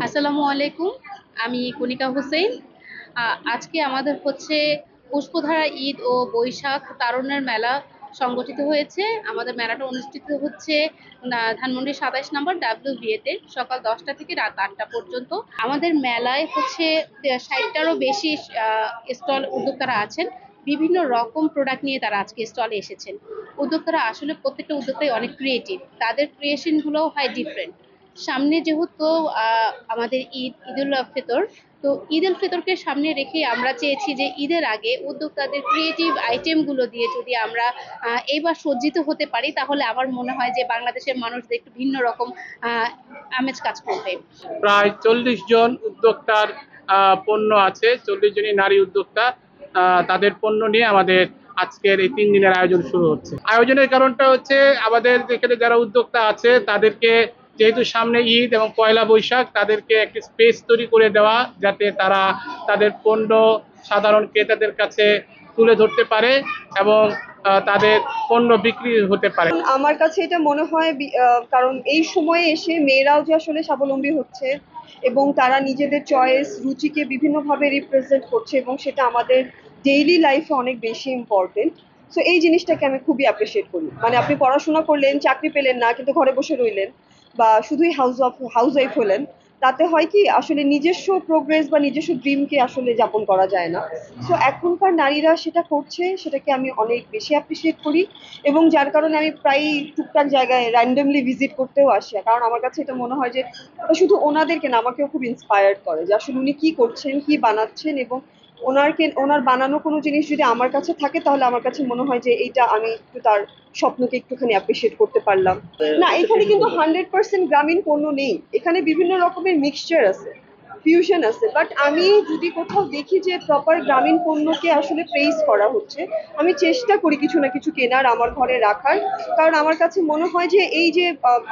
আসসালামু আলাইকুম। আমি কণিকা হোসেন। আজকে আমাদের হচ্ছে পুষ্পধারা ঈদ ও বৈশাখ তারুণ্যের মেলা সংগঠিত হয়েছে। আমাদের মেলাটা অনুষ্ঠিত হচ্ছে ধানমন্ডি ২৭ নম্বর WBA তে সকাল ১০টা থেকে রাত ৮টা পর্যন্ত। আমাদের মেলায় হচ্ছে ৬০টারও বেশি স্টল উদ্যোক্তারা আছেন। বিভিন্ন রকম প্রোডাক্ট নিয়ে তারা আজকে স্টলে এসেছেন। উদ্যোক্তারা আসলে প্রত্যেকটা উদ্যোক্তাই অনেক ক্রিয়েটিভ, তাদের ক্রিয়েশন গুলো হয় ডিফারেন্ট। সামনে যেহেতু আমাদের ঈদুল ফিতর, তো ঈদুল ফিতরকে সামনে রেখে আমরা চেয়েছি যে ঈদের আগে উদ্যোক্তাদের ক্রিয়েটিভ আইটেমগুলো দিয়ে যদি আমরা এইবার সজ্জিত হতে পারি, তাহলে আমার মনে হয় যে বাংলাদেশের মানুষদের একটু ভিন্ন রকম আমেজ কাজ করবে। প্রায় ৪০ জন উদ্যোক্তার পণ্য আছে, ৪০ জনই নারী উদ্যোক্তা। তাদের পণ্য নিয়ে আমাদের আজকের এই ৩ দিনের আয়োজন শুরু হচ্ছে। আয়োজনের কারণটা হচ্ছে আমাদের যেখানে যারা উদ্যোক্তা আছে তাদেরকে, যেহেতু সামনে ঈদ এবং পয়লা বৈশাখ, তাদেরকে একটি স্পেস তৈরি করে দেওয়া, যাতে তারা তাদের পণ্য সাধারণ ক্রেতাদের কাছে তুলে ধরতে পারে এবং তাদের পণ্য বিক্রি হতে পারে। আমার কাছে এটা মনে হয় কারণ এই সময়ে এসে মেয়েরাও যে আসলে স্বাবলম্বী হচ্ছে এবং তারা নিজেদের চয়েস রুচিকে বিভিন্নভাবে রিপ্রেজেন্ট করছে এবং সেটা আমাদের ডেইলি লাইফে অনেক বেশি ইম্পর্টেন্ট। সো এই জিনিসটাকে আমি খুবই অ্যাপ্রিসিয়েট করি। মানে আপনি পড়াশোনা করলেন, চাকরি পেলেন না, কিন্তু ঘরে বসে রইলেন, বা শুধুই হাউস ওয়াইফ হলেন, তাতে হয় কি আসলে নিজস্ব প্রোগ্রেস বা নিজস্ব ড্রিমকে আসলে যাপন করা যায় না। সো এখনকার নারীরা সেটা করছে, সেটাকে আমি অনেক বেশি অ্যাপ্রিসিয়েট করি এবং যার কারণে আমি প্রায় টুকটাক জায়গায় র্যান্ডমলি ভিজিট করতেও আসি। কারণ আমার কাছে এটা মনে হয় যে এটা শুধু ওনাদেরকে না, আমাকেও খুব ইন্সপায়ার্ড করে যে আসলে উনি কি করছেন, কি বানাচ্ছেন, এবং ওনার বানানো কোনো জিনিস যদি আমার কাছে থাকে, তাহলে আমার কাছে মনে হয় যে এইটা আমি একটু তার স্বপ্নকে একটুখানি অ্যাপ্রিসিয়েট করতে পারলাম। না, এখানে কিন্তু 100% গ্রামীণ পণ্য নেই, এখানে বিভিন্ন রকমের মিক্সচার আছে, ফিউশন আছে। বাট আমি যদি কোথাও দেখি যে প্রপার গ্রামীণ পণ্যকে আসলে প্রেইজ করা হচ্ছে, আমি চেষ্টা করি কিছু না কিছু কেনার, আমার ঘরে রাখার। কারণ আমার কাছে মনে হয় যে এই যে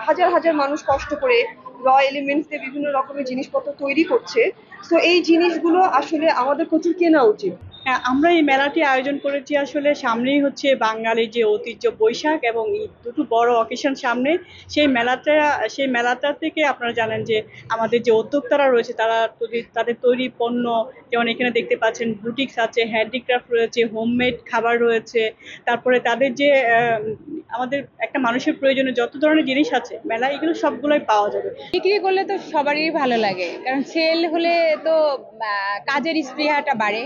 হাজার হাজার মানুষ কষ্ট করে র এলিমেন্টস দিয়ে বিভিন্ন রকমের জিনিসপত্র তৈরি করছে, তো এই জিনিসগুলো আসলে আমাদের প্রচুর কেনা উচিত। হ্যাঁ, আমরা এই মেলাটি আয়োজন করেছি আসলে সামনেই হচ্ছে বাঙালির যে ঐতিহ্য বৈশাখ এবং ঈদ, দুটো বড় অকেশন সামনে। সেই মেলাটা থেকে আপনারা জানেন যে আমাদের যে উদ্যোক্তারা রয়েছে তারা তাদের তৈরি পণ্য, যেমন এখানে দেখতে পাচ্ছেন বুটিক্স আছে, হ্যান্ডিক্রাফট রয়েছে, হোমমেড খাবার রয়েছে, তারপরে তাদের যে আমাদের একটা মানুষের প্রয়োজনীয় যত ধরনের জিনিস আছে মেলায়, এগুলো সবগুলোই পাওয়া যাবে। বিক্রি করলে তো সবারই ভালো লাগে, কারণ সেল হলে তো কাজের স্পৃহাটা বাড়ে,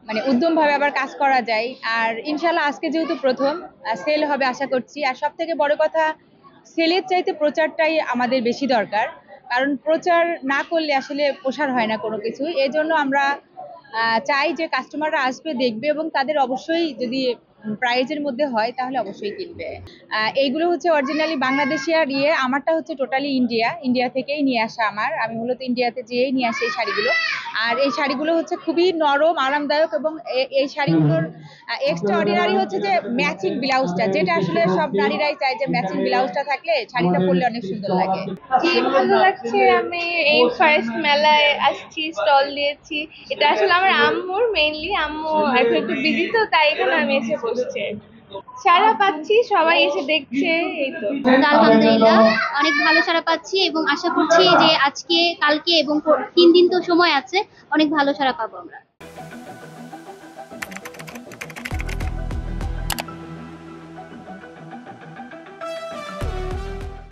মানে উদ্যমভাবে আবার কাজ করা যায়। আর ইনশাল্লাহ আজকে যেহেতু প্রথম সেল হবে আশা করছি। আর সব থেকে বড় কথা, সেলের চাইতে প্রচারটাই আমাদের বেশি দরকার, কারণ প্রচার না করলে আসলে প্রসার হয় না কোনো কিছু। এই জন্য আমরা চাই যে কাস্টমাররা আসবে, দেখবে এবং তাদের অবশ্যই যদি প্রাইজের মধ্যে হয় তাহলে অবশ্যই কিনবে। এইগুলো হচ্ছে অরিজিনালি বাংলাদেশি, আর আমারটা হচ্ছে টোটালি ইন্ডিয়া থেকেই নিয়ে আসা। আমি মূলত ইন্ডিয়াতে যেয়েই নিয়ে আসি এই শাড়িগুলো। আর এই শাড়িগুলো হচ্ছে খুবই নরম, আরামদায়ক, এবং এই শাড়িগুলোর এক্সট্রা অর্ডিনারি হচ্ছে যে ম্যাচিং ব্লাউজটা, যেটা আসলে সব নারীরাই চায় যে ম্যাচিং ব্লাউজটা থাকলে শাড়িটা পরলে অনেক সুন্দর লাগে। জি, ভালো লাগছে। আমি এই ফার্স্ট মেলায় আসছি, স্টল দিয়েছি। এটা আসলে আমার আম্মুর, মেইনলি আম্মু এখন একটু বিজি, তো তাই এখানে আমি এসে বসছি। সাড়া পাচ্ছি, সবাই এসে দেখছে, এই তো। আলহামদুলিল্লাহ, অনেক ভালো সাড়া পাচ্ছি এবং আশা করছি যে আজকে, কালকে এবং 3 দিন তো সময় আছে, অনেক ভালো সাড়া পাবো আমরা।